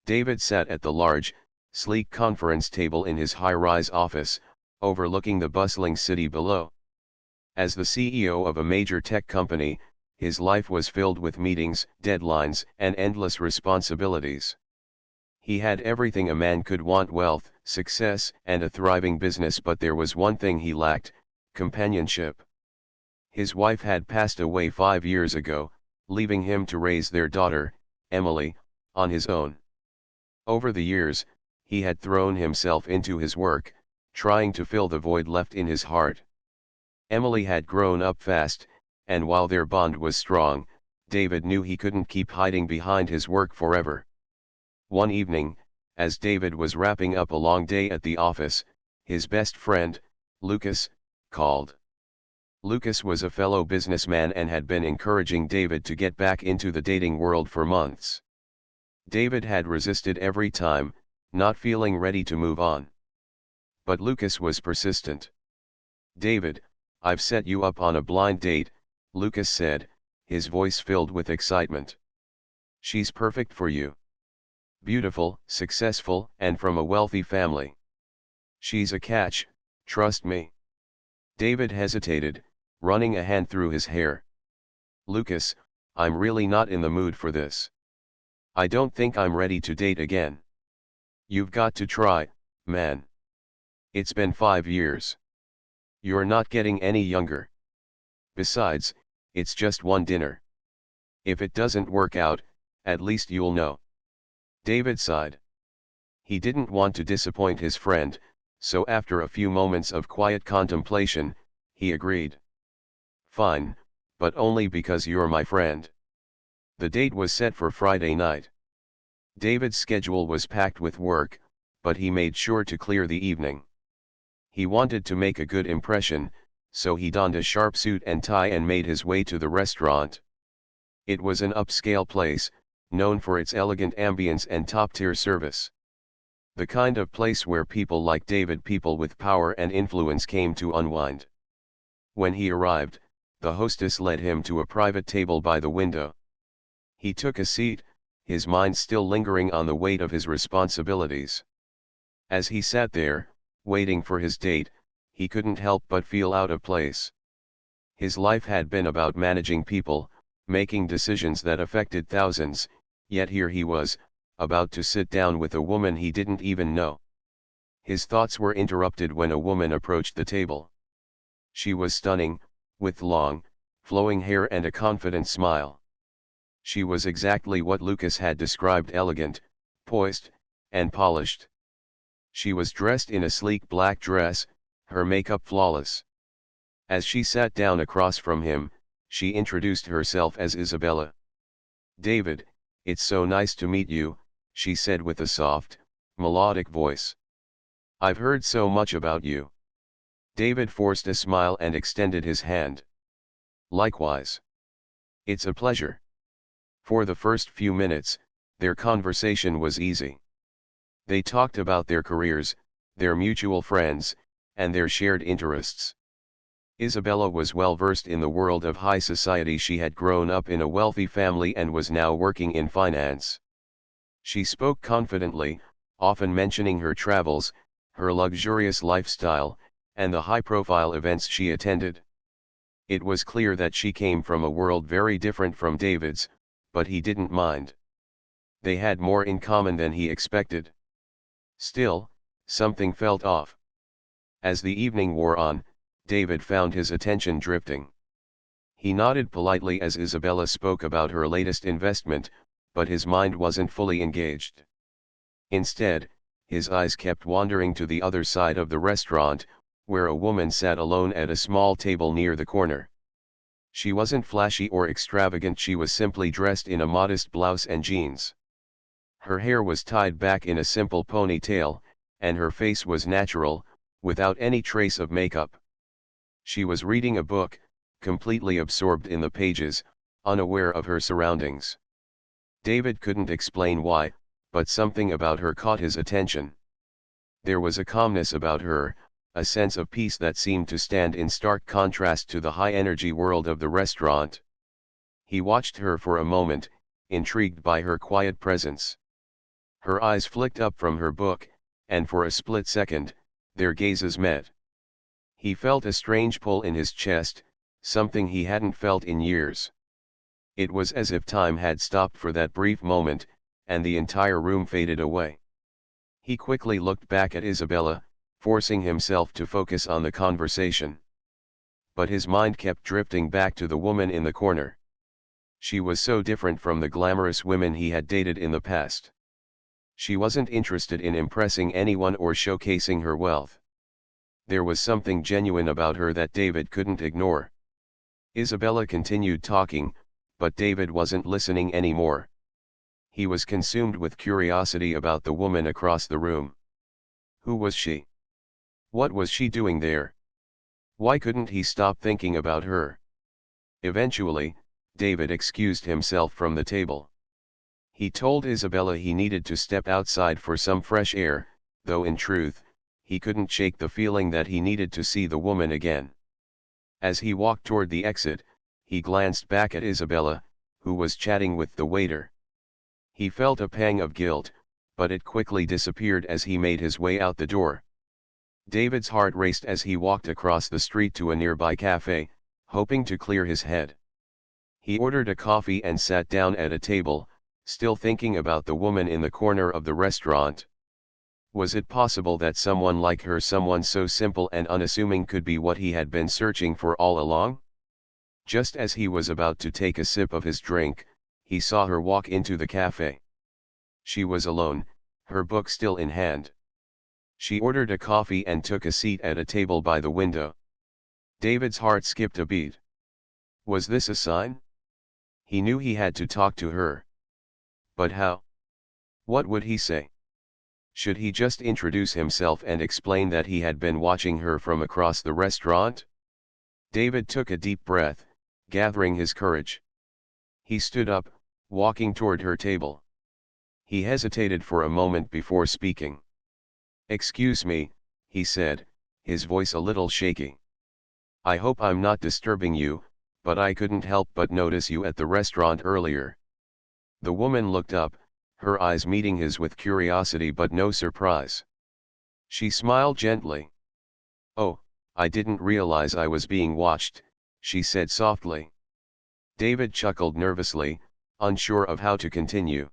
David sat at the large, sleek conference table in his high-rise office, overlooking the bustling city below. As the CEO of a major tech company, his life was filled with meetings, deadlines, and endless responsibilities. He had everything a man could want: wealth, success, and a thriving business, but there was one thing he lacked: companionship. His wife had passed away 5 years ago, leaving him to raise their daughter, Emily, on his own. Over the years, he had thrown himself into his work, trying to fill the void left in his heart. Emily had grown up fast, and while their bond was strong, David knew he couldn't keep hiding behind his work forever. One evening, as David was wrapping up a long day at the office, his best friend, Lucas, called. Lucas was a fellow businessman and had been encouraging David to get back into the dating world for months. David had resisted every time, not feeling ready to move on. But Lucas was persistent. "David, I've set you up on a blind date," Lucas said, his voice filled with excitement. "She's perfect for you. Beautiful, successful, and from a wealthy family. She's a catch, trust me." David hesitated, running a hand through his hair. "Lucas, I'm really not in the mood for this. I don't think I'm ready to date again." "You've got to try, man. It's been 5 years. You're not getting any younger. Besides, it's just one dinner. If it doesn't work out, at least you'll know." David sighed. He didn't want to disappoint his friend, so after a few moments of quiet contemplation, he agreed. "Fine, but only because you're my friend." The date was set for Friday night. David's schedule was packed with work, but he made sure to clear the evening. He wanted to make a good impression, so he donned a sharp suit and tie and made his way to the restaurant. It was an upscale place, known for its elegant ambience and top-tier service. The kind of place where people like David, people with power and influence, came to unwind. When he arrived, the hostess led him to a private table by the window. He took a seat, his mind still lingering on the weight of his responsibilities. As he sat there, waiting for his date, he couldn't help but feel out of place. His life had been about managing people, making decisions that affected thousands, yet here he was, about to sit down with a woman he didn't even know. His thoughts were interrupted when a woman approached the table. She was stunning, with long, flowing hair and a confident smile. She was exactly what Lucas had described: elegant, poised, and polished. She was dressed in a sleek black dress, her makeup flawless. As she sat down across from him, she introduced herself as Isabella. "David, it's so nice to meet you," she said with a soft, melodic voice. "I've heard so much about you." David forced a smile and extended his hand. "Likewise. It's a pleasure." For the first few minutes, their conversation was easy. They talked about their careers, their mutual friends, and their shared interests. Isabella was well versed in the world of high society. She had grown up in a wealthy family and was now working in finance. She spoke confidently, often mentioning her travels, her luxurious lifestyle, and the high-profile events she attended. It was clear that she came from a world very different from David's, but he didn't mind. They had more in common than he expected. Still, something felt off. As the evening wore on, David found his attention drifting. He nodded politely as Isabella spoke about her latest investment, but his mind wasn't fully engaged. Instead, his eyes kept wandering to the other side of the restaurant, where a woman sat alone at a small table near the corner. She wasn't flashy or extravagant. She was simply dressed in a modest blouse and jeans. Her hair was tied back in a simple ponytail, and her face was natural, without any trace of makeup. She was reading a book, completely absorbed in the pages, unaware of her surroundings. David couldn't explain why, but something about her caught his attention. There was a calmness about her, a sense of peace that seemed to stand in stark contrast to the high-energy world of the restaurant. He watched her for a moment, intrigued by her quiet presence. Her eyes flicked up from her book, and for a split second, their gazes met. He felt a strange pull in his chest, something he hadn't felt in years. It was as if time had stopped for that brief moment, and the entire room faded away. He quickly looked back at Isabella, forcing himself to focus on the conversation. But his mind kept drifting back to the woman in the corner. She was so different from the glamorous women he had dated in the past. She wasn't interested in impressing anyone or showcasing her wealth. There was something genuine about her that David couldn't ignore. Isabella continued talking, but David wasn't listening anymore. He was consumed with curiosity about the woman across the room. Who was she? What was she doing there? Why couldn't he stop thinking about her? Eventually, David excused himself from the table. He told Isabella he needed to step outside for some fresh air, though in truth, he couldn't shake the feeling that he needed to see the woman again. As he walked toward the exit, he glanced back at Isabella, who was chatting with the waiter. He felt a pang of guilt, but it quickly disappeared as he made his way out the door. David's heart raced as he walked across the street to a nearby cafe, hoping to clear his head. He ordered a coffee and sat down at a table, still thinking about the woman in the corner of the restaurant. Was it possible that someone like her, someone so simple and unassuming, could be what he had been searching for all along? Just as he was about to take a sip of his drink, he saw her walk into the cafe. She was alone, her book still in hand. She ordered a coffee and took a seat at a table by the window. David's heart skipped a beat. Was this a sign? He knew he had to talk to her. But how? What would he say? Should he just introduce himself and explain that he had been watching her from across the restaurant? David took a deep breath, gathering his courage. He stood up, walking toward her table. He hesitated for a moment before speaking. "Excuse me," he said, his voice a little shaky. "I hope I'm not disturbing you, but I couldn't help but notice you at the restaurant earlier." The woman looked up, her eyes meeting his with curiosity but no surprise. She smiled gently. "Oh, I didn't realize I was being watched," she said softly. David chuckled nervously, unsure of how to continue.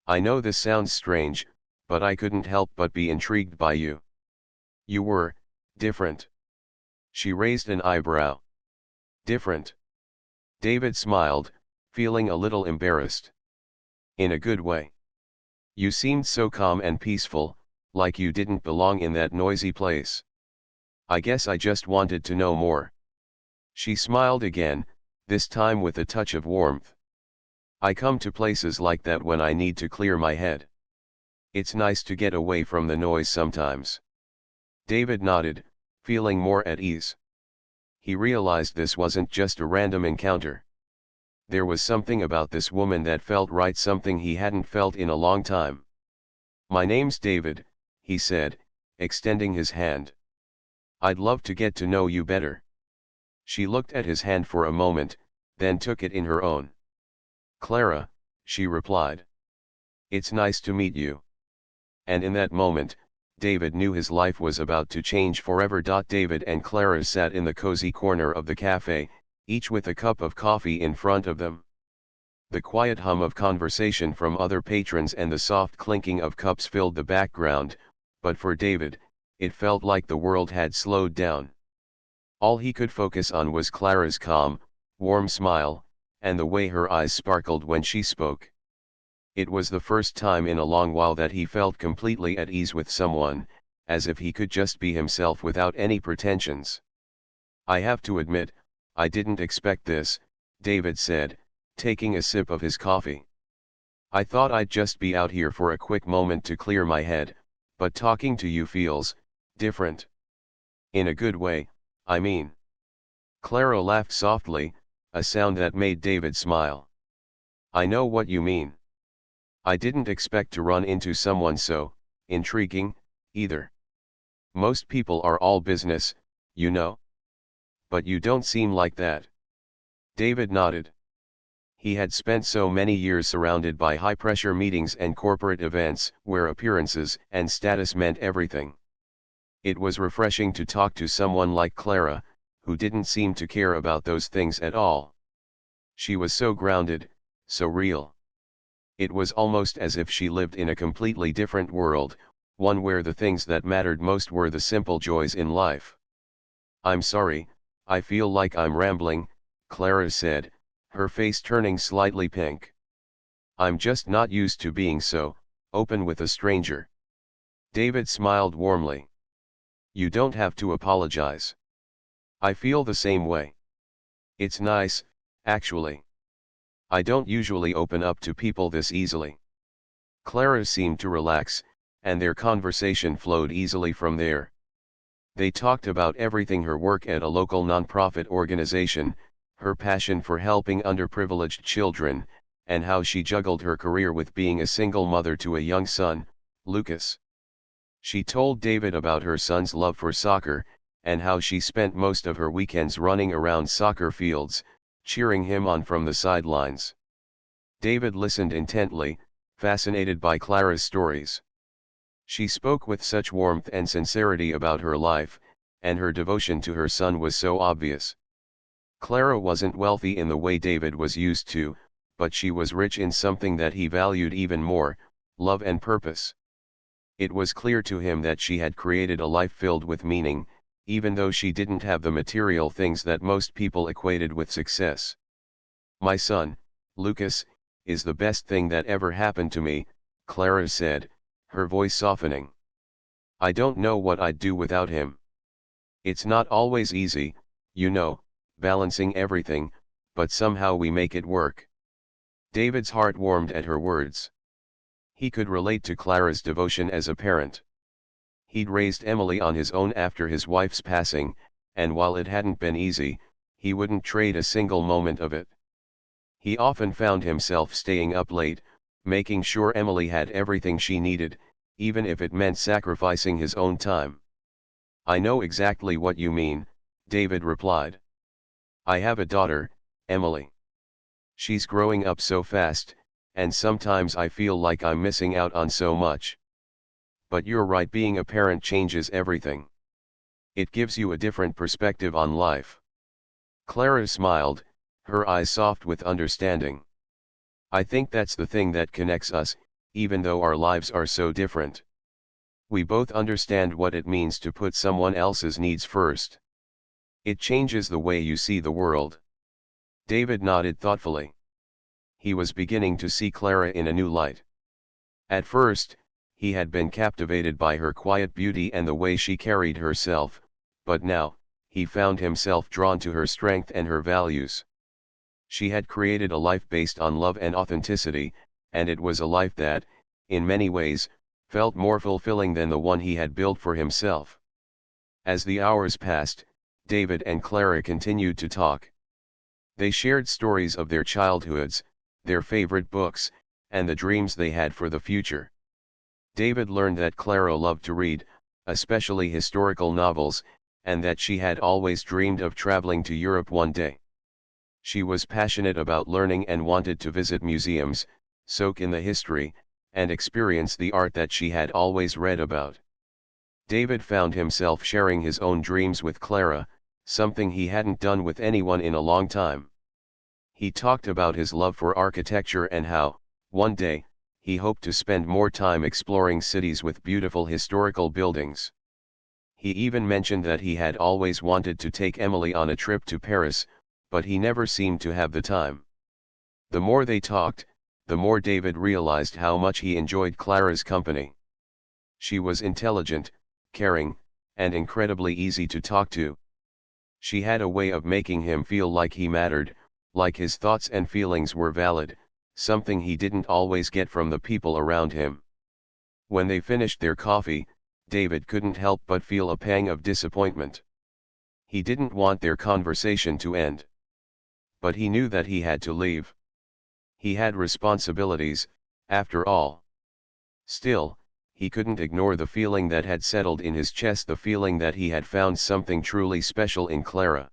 "I know this sounds strange, but I couldn't help but be intrigued by you. You were different." She raised an eyebrow. "Different?" David smiled, feeling a little embarrassed. "In a good way. You seemed so calm and peaceful, like you didn't belong in that noisy place. I guess I just wanted to know more." She smiled again, this time with a touch of warmth. "I come to places like that when I need to clear my head. It's nice to get away from the noise sometimes." David nodded, feeling more at ease. He realized this wasn't just a random encounter. There was something about this woman that felt right, something he hadn't felt in a long time. "My name's David," he said, extending his hand. "I'd love to get to know you better." She looked at his hand for a moment, then took it in her own. "Clara," she replied. "It's nice to meet you." And in that moment, David knew his life was about to change forever. David and Clara sat in the cozy corner of the cafe, each with a cup of coffee in front of them. The quiet hum of conversation from other patrons and the soft clinking of cups filled the background, but for David, it felt like the world had slowed down. All he could focus on was Clara's calm, warm smile, and the way her eyes sparkled when she spoke. It was the first time in a long while that he felt completely at ease with someone, as if he could just be himself without any pretensions. "I have to admit, I didn't expect this," David said, taking a sip of his coffee. "I thought I'd just be out here for a quick moment to clear my head, but talking to you feels different. In a good way, I mean." Clara laughed softly, a sound that made David smile. "I know what you mean. I didn't expect to run into someone so intriguing, either. Most people are all business, you know. But you don't seem like that." David nodded. He had spent so many years surrounded by high-pressure meetings and corporate events, where appearances and status meant everything. It was refreshing to talk to someone like Clara, who didn't seem to care about those things at all. She was so grounded, so real. It was almost as if she lived in a completely different world, one where the things that mattered most were the simple joys in life. "I'm sorry, I feel like I'm rambling," Clara said, her face turning slightly pink. "I'm just not used to being so open with a stranger." David smiled warmly. "You don't have to apologize. I feel the same way. It's nice, actually. I don't usually open up to people this easily." Clara seemed to relax, and their conversation flowed easily from there. They talked about everything: her work at a local nonprofit organization, her passion for helping underprivileged children, and how she juggled her career with being a single mother to a young son, Lucas. She told David about her son's love for soccer, and how she spent most of her weekends running around soccer fields, cheering him on from the sidelines. David listened intently, fascinated by Clara's stories. She spoke with such warmth and sincerity about her life, and her devotion to her son was so obvious. Clara wasn't wealthy in the way David was used to, but she was rich in something that he valued even more: love and purpose. It was clear to him that she had created a life filled with meaning, even though she didn't have the material things that most people equated with success. "My son, Lucas, is the best thing that ever happened to me," Clara said, her voice softening. "I don't know what I'd do without him. It's not always easy, you know, balancing everything, but somehow we make it work." David's heart warmed at her words. He could relate to Clara's devotion as a parent. He'd raised Emily on his own after his wife's passing, and while it hadn't been easy, he wouldn't trade a single moment of it. He often found himself staying up late, making sure Emily had everything she needed, even if it meant sacrificing his own time. "I know exactly what you mean," David replied. "I have a daughter, Emily. She's growing up so fast, and sometimes I feel like I'm missing out on so much. But you're right, being a parent changes everything. It gives you a different perspective on life." Clara smiled, her eyes soft with understanding. "I think that's the thing that connects us, even though our lives are so different. We both understand what it means to put someone else's needs first. It changes the way you see the world." David nodded thoughtfully. He was beginning to see Clara in a new light. At first, he had been captivated by her quiet beauty and the way she carried herself, but now, he found himself drawn to her strength and her values. She had created a life based on love and authenticity, and it was a life that, in many ways, felt more fulfilling than the one he had built for himself. As the hours passed, David and Clara continued to talk. They shared stories of their childhoods, their favorite books, and the dreams they had for the future. David learned that Clara loved to read, especially historical novels, and that she had always dreamed of traveling to Europe one day. She was passionate about learning and wanted to visit museums, soak in the history, and experience the art that she had always read about. David found himself sharing his own dreams with Clara, something he hadn't done with anyone in a long time. He talked about his love for architecture and how, one day, he hoped to spend more time exploring cities with beautiful historical buildings. He even mentioned that he had always wanted to take Emily on a trip to Paris, but he never seemed to have the time. The more they talked, the more David realized how much he enjoyed Clara's company. She was intelligent, caring, and incredibly easy to talk to. She had a way of making him feel like he mattered, like his thoughts and feelings were valid, something he didn't always get from the people around him. When they finished their coffee, David couldn't help but feel a pang of disappointment. He didn't want their conversation to end. But he knew that he had to leave. He had responsibilities, after all. Still, he couldn't ignore the feeling that had settled in his chest, the feeling that he had found something truly special in Clara.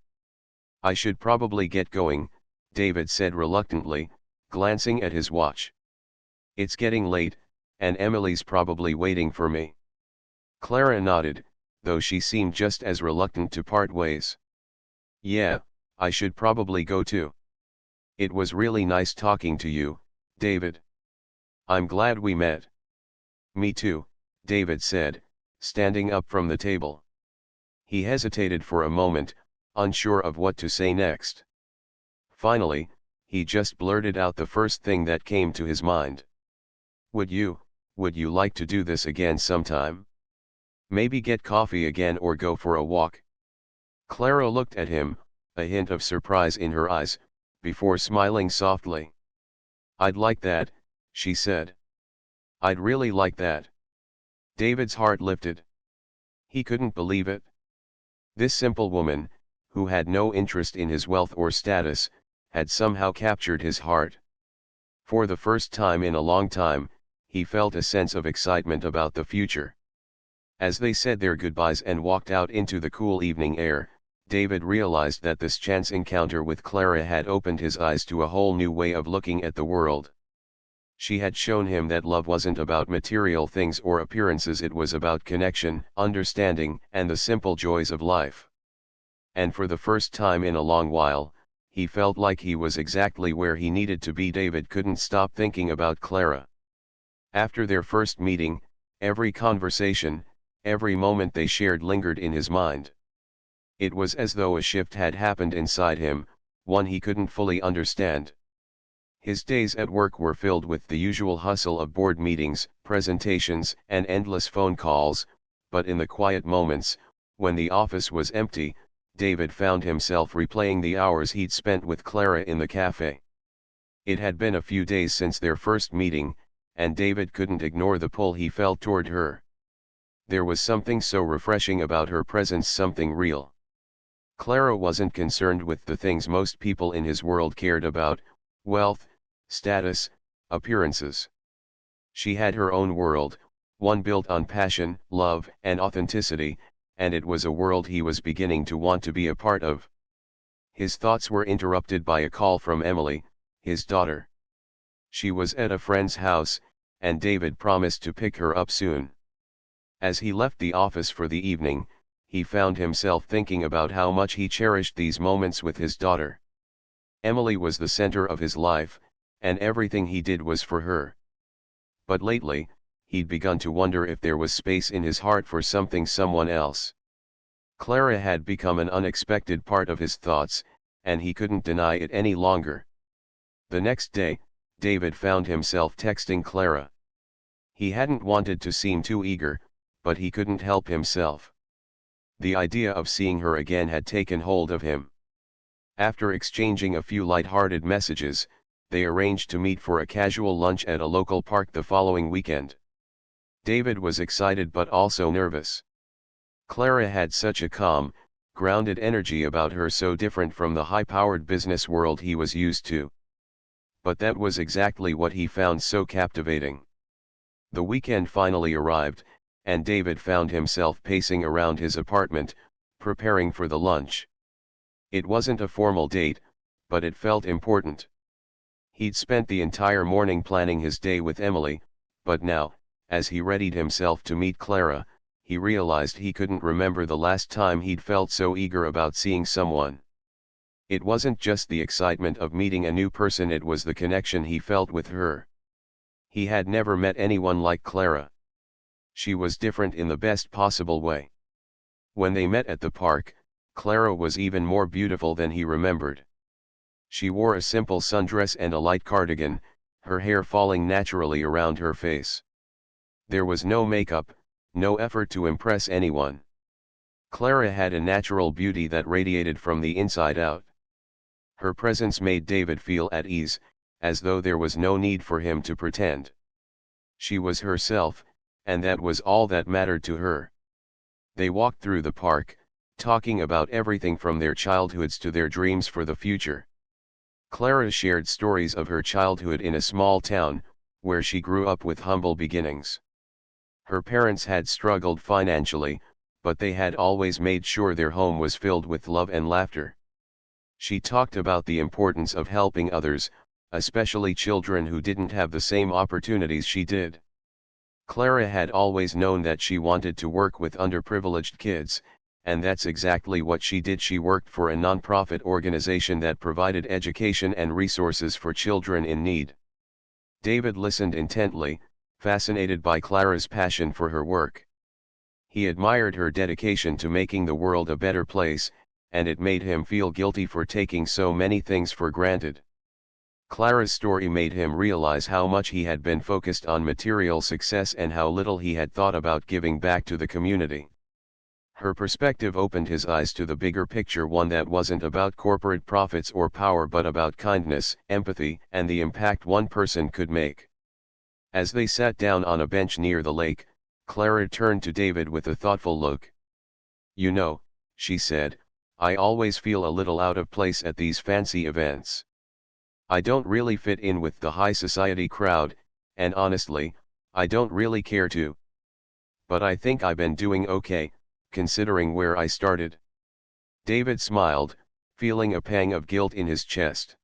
"I should probably get going," David said reluctantly, glancing at his watch. "It's getting late, and Emily's probably waiting for me." Clara nodded, though she seemed just as reluctant to part ways. "Yeah, I should probably go too. It was really nice talking to you, David. I'm glad we met." "Me too," David said, standing up from the table. He hesitated for a moment, unsure of what to say next. Finally, he just blurted out the first thing that came to his mind. Would you like to do this again sometime? Maybe get coffee again or go for a walk?" Clara looked at him, a hint of surprise in her eyes, before smiling softly. "I'd like that," she said. "I'd really like that." David's heart lifted. He couldn't believe it. This simple woman, who had no interest in his wealth or status, had somehow captured his heart. For the first time in a long time, he felt a sense of excitement about the future. As they said their goodbyes and walked out into the cool evening air, David realized that this chance encounter with Clara had opened his eyes to a whole new way of looking at the world. She had shown him that love wasn't about material things or appearances, it was about connection, understanding, and the simple joys of life. And for the first time in a long while, he felt like he was exactly where he needed to be. David couldn't stop thinking about Clara. After their first meeting, every conversation, every moment they shared lingered in his mind. It was as though a shift had happened inside him, one he couldn't fully understand. His days at work were filled with the usual hustle of board meetings, presentations, and endless phone calls, but in the quiet moments, when the office was empty, David found himself replaying the hours he'd spent with Clara in the cafe. It had been a few days since their first meeting, and David couldn't ignore the pull he felt toward her. There was something so refreshing about her presence, something real. Clara wasn't concerned with the things most people in his world cared about: wealth, status, appearances. She had her own world, one built on passion, love, and authenticity, and it was a world he was beginning to want to be a part of. His thoughts were interrupted by a call from Emily, his daughter. She was at a friend's house, and David promised to pick her up soon. As he left the office for the evening, he found himself thinking about how much he cherished these moments with his daughter. Emily was the center of his life, and everything he did was for her. But lately, he'd begun to wonder if there was space in his heart for someone else. Clara had become an unexpected part of his thoughts, and he couldn't deny it any longer. The next day, David found himself texting Clara. He hadn't wanted to seem too eager, but he couldn't help himself. The idea of seeing her again had taken hold of him. After exchanging a few light-hearted messages, they arranged to meet for a casual lunch at a local park the following weekend. David was excited but also nervous. Clara had such a calm, grounded energy about her, so different from the high-powered business world he was used to. But that was exactly what he found so captivating. The weekend finally arrived, and David found himself pacing around his apartment, preparing for the lunch. It wasn't a formal date, but it felt important. He'd spent the entire morning planning his day with Emily, but now, as he readied himself to meet Clara, he realized he couldn't remember the last time he'd felt so eager about seeing someone. It wasn't just the excitement of meeting a new person, it was the connection he felt with her. He had never met anyone like Clara. She was different in the best possible way. When they met at the park, Clara was even more beautiful than he remembered. She wore a simple sundress and a light cardigan, her hair falling naturally around her face. There was no makeup, no effort to impress anyone. Clara had a natural beauty that radiated from the inside out. Her presence made David feel at ease, as though there was no need for him to pretend. She was herself, and that was all that mattered to her. They walked through the park, talking about everything from their childhoods to their dreams for the future. Clara shared stories of her childhood in a small town, where she grew up with humble beginnings. Her parents had struggled financially, but they had always made sure their home was filled with love and laughter. She talked about the importance of helping others, especially children who didn't have the same opportunities she did. Clara had always known that she wanted to work with underprivileged kids, and that's exactly what she did. She worked for a nonprofit organization that provided education and resources for children in need. David listened intently, fascinated by Clara's passion for her work. He admired her dedication to making the world a better place, and it made him feel guilty for taking so many things for granted. Clara's story made him realize how much he had been focused on material success and how little he had thought about giving back to the community. Her perspective opened his eyes to the bigger picture, one that wasn't about corporate profits or power but about kindness, empathy, and the impact one person could make. As they sat down on a bench near the lake, Clara turned to David with a thoughtful look. "You know," she said, "I always feel a little out of place at these fancy events. I don't really fit in with the high society crowd, and honestly, I don't really care to. But I think I've been doing okay, considering where I started." David smiled, feeling a pang of guilt in his chest.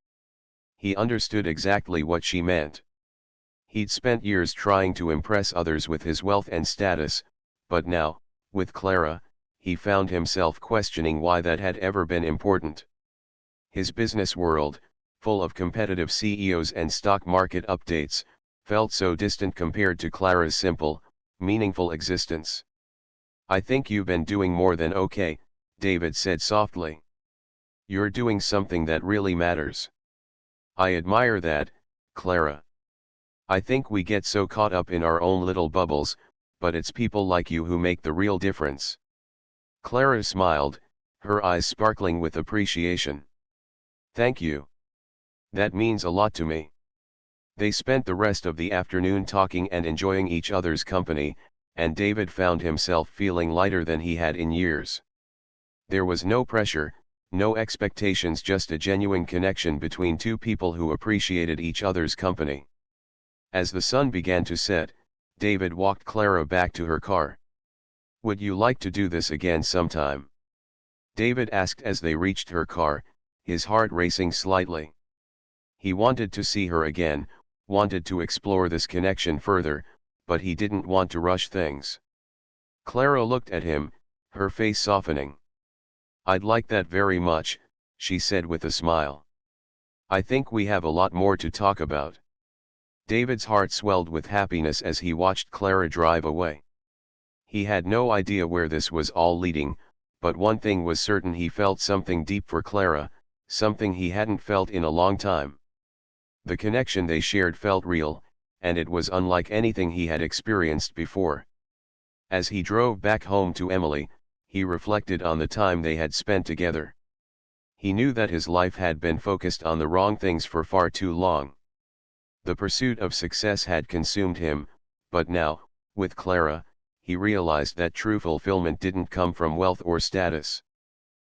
He understood exactly what she meant. He'd spent years trying to impress others with his wealth and status, but now, with Clara, he found himself questioning why that had ever been important. His business world, full of competitive CEOs and stock market updates, felt so distant compared to Clara's simple, meaningful existence. "I think you've been doing more than okay," David said softly. "You're doing something that really matters." "I admire that, Clara. I think we get so caught up in our own little bubbles, but it's people like you who make the real difference." Clara smiled, her eyes sparkling with appreciation. "Thank you. That means a lot to me." They spent the rest of the afternoon talking and enjoying each other's company, and David found himself feeling lighter than he had in years. There was no pressure, no expectations, just a genuine connection between two people who appreciated each other's company. As the sun began to set, David walked Clara back to her car. "Would you like to do this again sometime?" David asked as they reached her car, his heart racing slightly. He wanted to see her again, wanted to explore this connection further, but he didn't want to rush things. Clara looked at him, her face softening. "I'd like that very much," she said with a smile. "I think we have a lot more to talk about." David's heart swelled with happiness as he watched Clara drive away. He had no idea where this was all leading, but one thing was certain: he felt something deep for Clara, something he hadn't felt in a long time. The connection they shared felt real, and it was unlike anything he had experienced before. As he drove back home to Emily, he reflected on the time they had spent together. He knew that his life had been focused on the wrong things for far too long. The pursuit of success had consumed him, but now, with Clara, he realized that true fulfillment didn't come from wealth or status.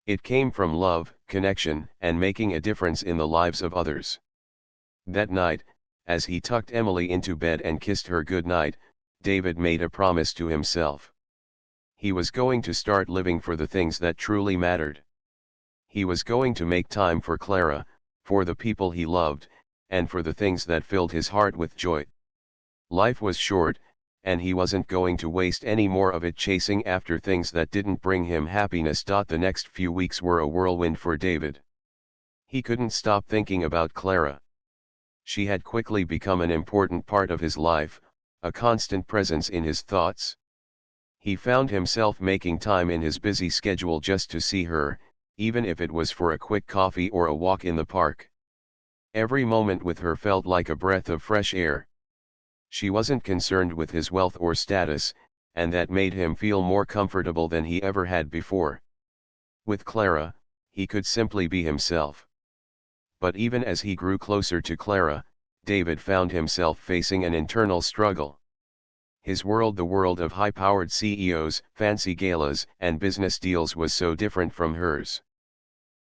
It came from love, connection, and making a difference in the lives of others. That night, as he tucked Emily into bed and kissed her goodnight, David made a promise to himself. He was going to start living for the things that truly mattered. He was going to make time for Clara, for the people he loved, and for the things that filled his heart with joy. Life was short, and he wasn't going to waste any more of it chasing after things that didn't bring him happiness. The next few weeks were a whirlwind for David. He couldn't stop thinking about Clara. She had quickly become an important part of his life, a constant presence in his thoughts. He found himself making time in his busy schedule just to see her, even if it was for a quick coffee or a walk in the park. Every moment with her felt like a breath of fresh air. She wasn't concerned with his wealth or status, and that made him feel more comfortable than he ever had before. With Clara, he could simply be himself. But even as he grew closer to Clara, David found himself facing an internal struggle. His world, the world of high-powered CEOs, fancy galas, and business deals, was so different from hers.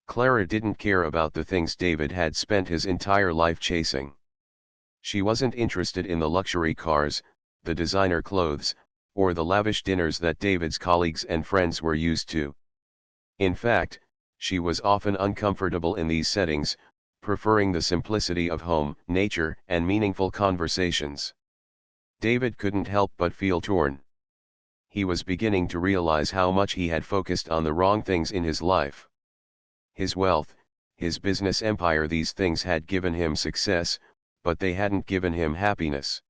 Clara didn't care about the things David had spent his entire life chasing. She wasn't interested in the luxury cars, the designer clothes, or the lavish dinners that David's colleagues and friends were used to. In fact, she was often uncomfortable in these settings, preferring the simplicity of home, nature, and meaningful conversations. David couldn't help but feel torn. He was beginning to realize how much he had focused on the wrong things in his life. His wealth, his business empire, these things had given him success, but they hadn't given him happiness.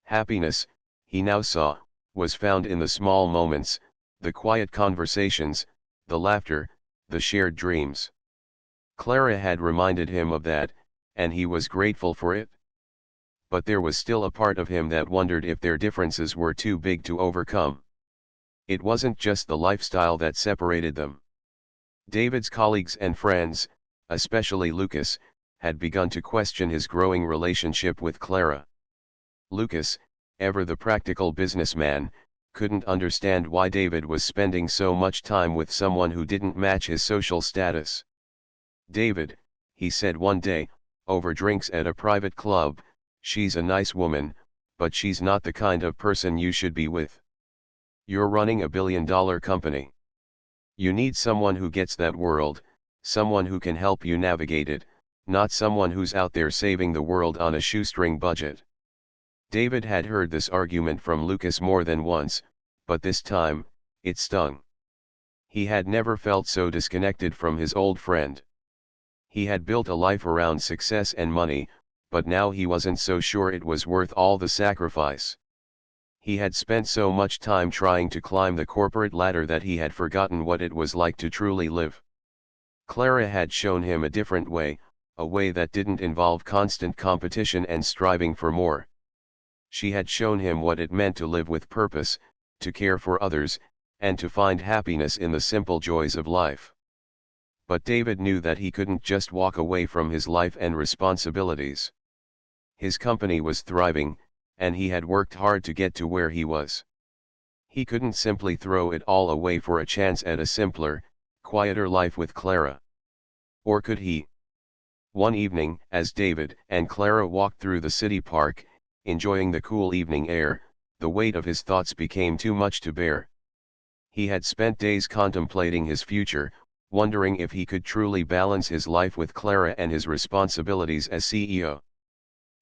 Happiness, he now saw, was found in the small moments, the quiet conversations, the laughter, the shared dreams. Clara had reminded him of that, and he was grateful for it. But there was still a part of him that wondered if their differences were too big to overcome. It wasn't just the lifestyle that separated them. David's colleagues and friends, especially Lucas, had begun to question his growing relationship with Clara. Lucas, ever the practical businessman, couldn't understand why David was spending so much time with someone who didn't match his social status. "David," he said one day, over drinks at a private club, "she's a nice woman, but she's not the kind of person you should be with. You're running a billion-dollar company. You need someone who gets that world, someone who can help you navigate it, not someone who's out there saving the world on a shoestring budget." David had heard this argument from Lucas more than once, but this time, it stung. He had never felt so disconnected from his old friend. He had built a life around success and money, but now he wasn't so sure it was worth all the sacrifice. He had spent so much time trying to climb the corporate ladder that he had forgotten what it was like to truly live. Clara had shown him a different way, a way that didn't involve constant competition and striving for more. She had shown him what it meant to live with purpose, to care for others, and to find happiness in the simple joys of life. But David knew that he couldn't just walk away from his life and responsibilities. His company was thriving, and he had worked hard to get to where he was. He couldn't simply throw it all away for a chance at a simpler, quieter life with Clara. Or could he? One evening, as David and Clara walked through the city park, enjoying the cool evening air, the weight of his thoughts became too much to bear. He had spent days contemplating his future, wondering if he could truly balance his life with Clara and his responsibilities as CEO.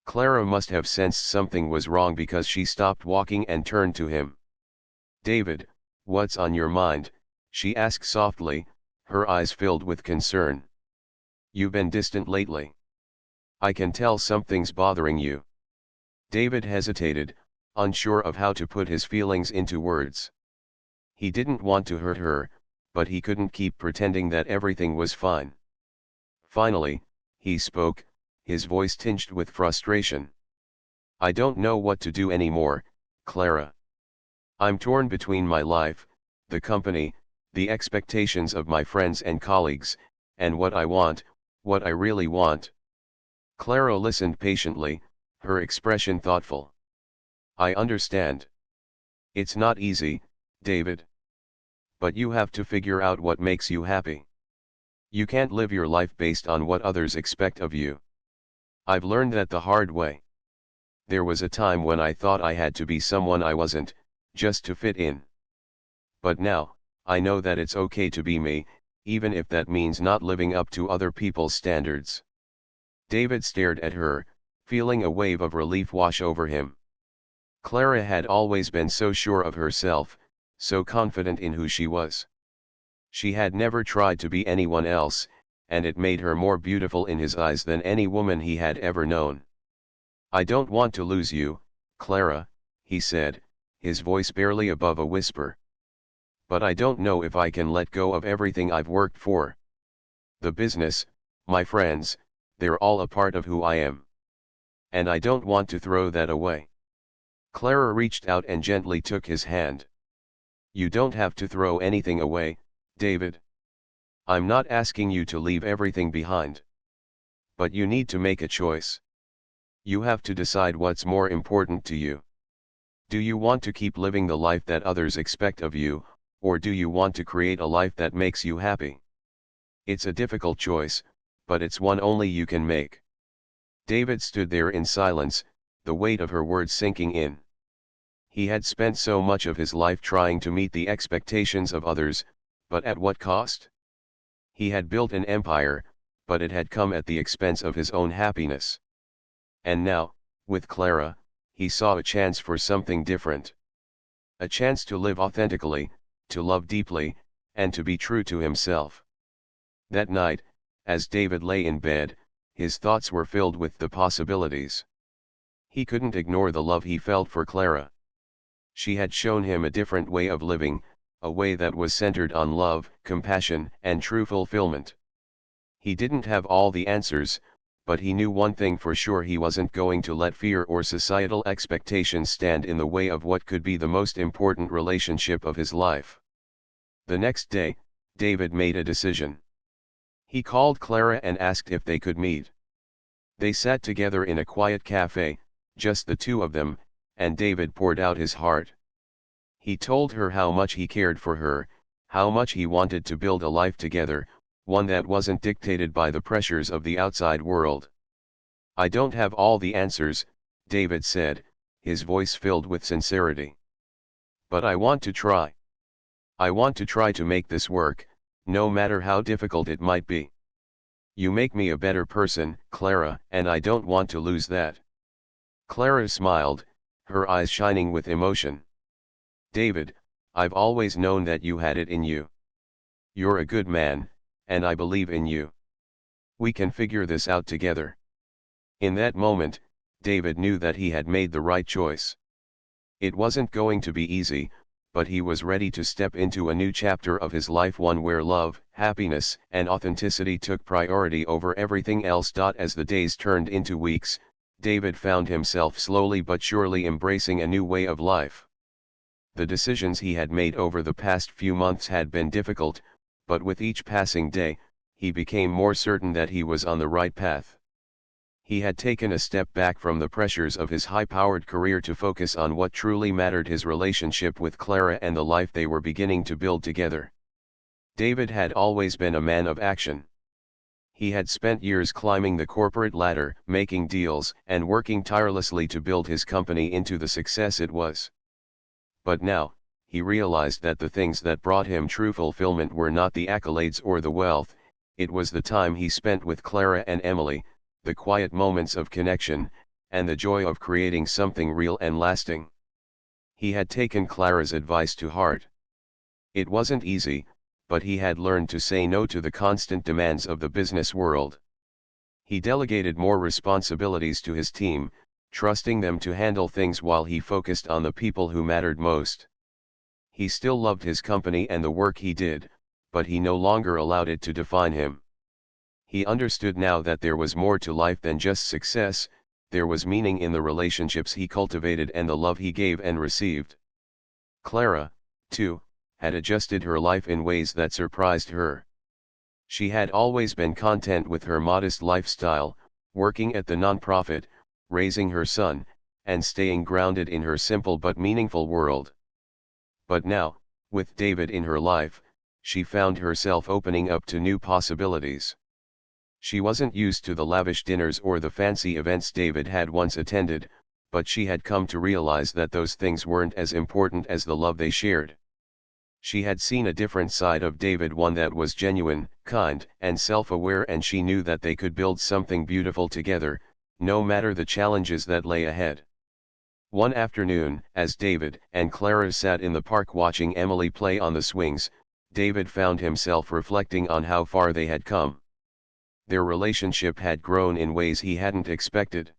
Clara must have sensed something was wrong because she stopped walking and turned to him. "David, what's on your mind?" she asked softly, her eyes filled with concern. "You've been distant lately. I can tell something's bothering you." David hesitated, unsure of how to put his feelings into words. He didn't want to hurt her, but he couldn't keep pretending that everything was fine. Finally, he spoke, his voice tinged with frustration. "I don't know what to do anymore, Clara. I'm torn between my life, the company, the expectations of my friends and colleagues, and what I want, what I really want." Clara listened patiently, her expression thoughtful. "I understand. It's not easy, David. But you have to figure out what makes you happy. You can't live your life based on what others expect of you. I've learned that the hard way. There was a time when I thought I had to be someone I wasn't, just to fit in. But now, I know that it's okay to be me, even if that means not living up to other people's standards." David stared at her, feeling a wave of relief wash over him. Clara had always been so sure of herself, so confident in who she was. She had never tried to be anyone else, and it made her more beautiful in his eyes than any woman he had ever known. "I don't want to lose you, Clara," he said, his voice barely above a whisper. "But I don't know if I can let go of everything I've worked for. The business, my friends, they're all a part of who I am. And I don't want to throw that away." Clara reached out and gently took his hand. "You don't have to throw anything away, David. I'm not asking you to leave everything behind. But you need to make a choice. You have to decide what's more important to you. Do you want to keep living the life that others expect of you, or do you want to create a life that makes you happy? It's a difficult choice, but it's one only you can make." David stood there in silence, the weight of her words sinking in. He had spent so much of his life trying to meet the expectations of others, but at what cost? He had built an empire, but it had come at the expense of his own happiness. And now, with Clara, he saw a chance for something different. A chance to live authentically, to love deeply, and to be true to himself. That night, as David lay in bed, his thoughts were filled with the possibilities. He couldn't ignore the love he felt for Clara. She had shown him a different way of living, a way that was centered on love, compassion, and true fulfillment. He didn't have all the answers, but he knew one thing for sure: he wasn't going to let fear or societal expectations stand in the way of what could be the most important relationship of his life. The next day, David made a decision. He called Clara and asked if they could meet. They sat together in a quiet cafe, just the two of them, and David poured out his heart. He told her how much he cared for her, how much he wanted to build a life together, one that wasn't dictated by the pressures of the outside world. "I don't have all the answers," David said, his voice filled with sincerity. "But I want to try. I want to try to make this work, no matter how difficult it might be. You make me a better person, Clara, and I don't want to lose that." Clara smiled, her eyes shining with emotion. "David, I've always known that you had it in you. You're a good man, and I believe in you. We can figure this out together." In that moment, David knew that he had made the right choice. It wasn't going to be easy, but he was ready to step into a new chapter of his life, one where love, happiness, and authenticity took priority over everything else. As the days turned into weeks, David found himself slowly but surely embracing a new way of life. The decisions he had made over the past few months had been difficult, but with each passing day, he became more certain that he was on the right path. He had taken a step back from the pressures of his high-powered career to focus on what truly mattered: his relationship with Clara and the life they were beginning to build together. David had always been a man of action. He had spent years climbing the corporate ladder, making deals, and working tirelessly to build his company into the success it was. But now, he realized that the things that brought him true fulfillment were not the accolades or the wealth, it was the time he spent with Clara and Emily, the quiet moments of connection, and the joy of creating something real and lasting. He had taken Clara's advice to heart. It wasn't easy, but he had learned to say no to the constant demands of the business world. He delegated more responsibilities to his team, trusting them to handle things while he focused on the people who mattered most. He still loved his company and the work he did, but he no longer allowed it to define him. He understood now that there was more to life than just success: there was meaning in the relationships he cultivated and the love he gave and received. Clara, too, had adjusted her life in ways that surprised her. She had always been content with her modest lifestyle, working at the nonprofit, raising her son, and staying grounded in her simple but meaningful world. But now, with David in her life, she found herself opening up to new possibilities. She wasn't used to the lavish dinners or the fancy events David had once attended, but she had come to realize that those things weren't as important as the love they shared. She had seen a different side of David, one that was genuine, kind, and self-aware, and she knew that they could build something beautiful together, no matter the challenges that lay ahead. One afternoon, as David and Clara sat in the park watching Emily play on the swings, David found himself reflecting on how far they had come. Their relationship had grown in ways he hadn't expected.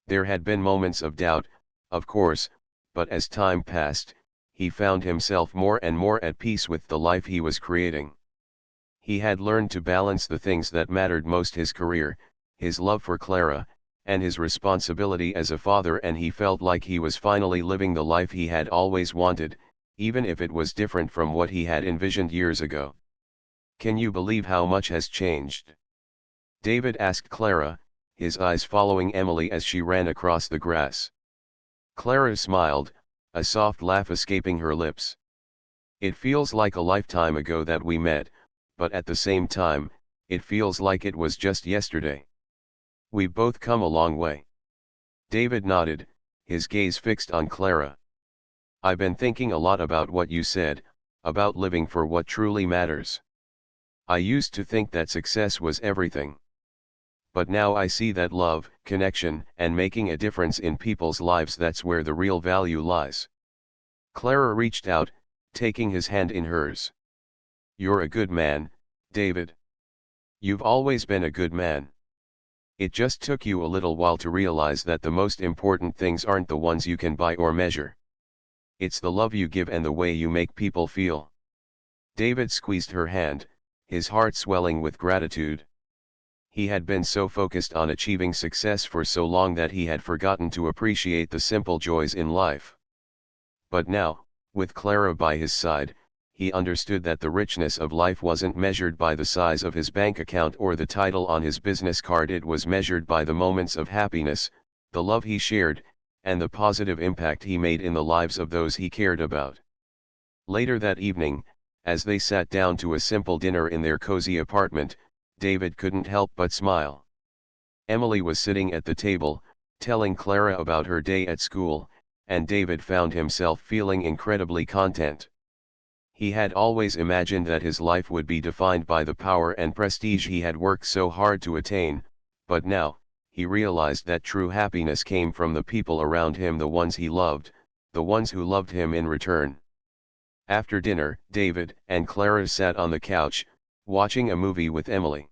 There had been moments of doubt, of course, but as time passed, he found himself more and more at peace with the life he was creating. He had learned to balance the things that mattered most: his career, his love for Clara, and his responsibility as a father, and he felt like he was finally living the life he had always wanted, even if it was different from what he had envisioned years ago. "Can you believe how much has changed?" David asked Clara, his eyes following Emily as she ran across the grass. Clara smiled, a soft laugh escaping her lips. "It feels like a lifetime ago that we met, but at the same time, it feels like it was just yesterday. We've both come a long way." David nodded, his gaze fixed on Clara. "I've been thinking a lot about what you said, about living for what truly matters. I used to think that success was everything. But now I see that love, connection, and making a difference in people's lives, that's where the real value lies. Clara reached out, taking his hand in hers. You're a good man, David. You've always been a good man. It just took you a little while to realize that the most important things aren't the ones you can buy or measure. It's the love you give and the way you make people feel. David squeezed her hand, his heart swelling with gratitude. He had been so focused on achieving success for so long that he had forgotten to appreciate the simple joys in life. But now, with Clara by his side, he understood that the richness of life wasn't measured by the size of his bank account or the title on his business card. It was measured by the moments of happiness, the love he shared, and the positive impact he made in the lives of those he cared about. Later that evening, as they sat down to a simple dinner in their cozy apartment, David couldn't help but smile. Emily was sitting at the table, telling Clara about her day at school, and David found himself feeling incredibly content. He had always imagined that his life would be defined by the power and prestige he had worked so hard to attain, but now, he realized that true happiness came from the people around him, the ones he loved, the ones who loved him in return. After dinner, David and Clara sat on the couch, watching a movie with Emily.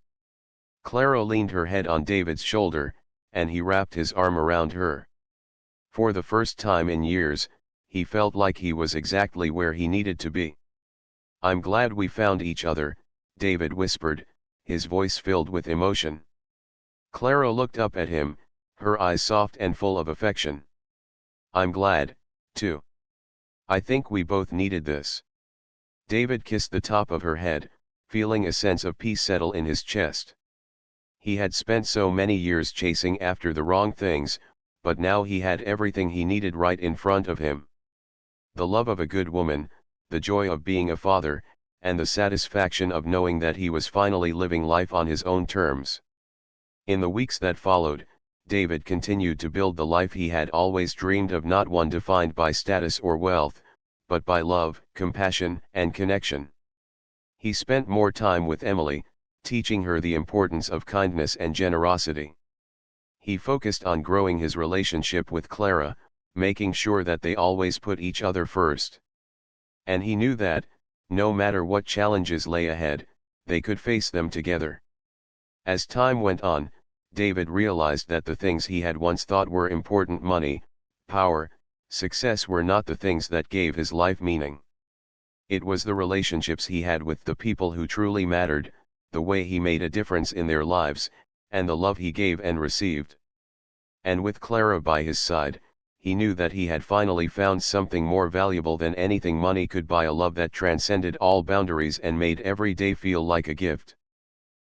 Clara leaned her head on David's shoulder, and he wrapped his arm around her. For the first time in years, he felt like he was exactly where he needed to be. I'm glad we found each other, David whispered, his voice filled with emotion. Clara looked up at him, her eyes soft and full of affection. I'm glad, too. I think we both needed this. David kissed the top of her head, feeling a sense of peace settle in his chest. He had spent so many years chasing after the wrong things, but now he had everything he needed right in front of him. The love of a good woman, the joy of being a father, and the satisfaction of knowing that he was finally living life on his own terms. In the weeks that followed, David continued to build the life he had always dreamed of, not one defined by status or wealth, but by love, compassion, and connection. He spent more time with Emily, teaching her the importance of kindness and generosity. He focused on growing his relationship with Clara, making sure that they always put each other first. And he knew that, no matter what challenges lay ahead, they could face them together. As time went on, David realized that the things he had once thought were important, money, power, success, were not the things that gave his life meaning. It was the relationships he had with the people who truly mattered, the way he made a difference in their lives, and the love he gave and received. And with Clara by his side, he knew that he had finally found something more valuable than anything money could buy, a love that transcended all boundaries and made every day feel like a gift.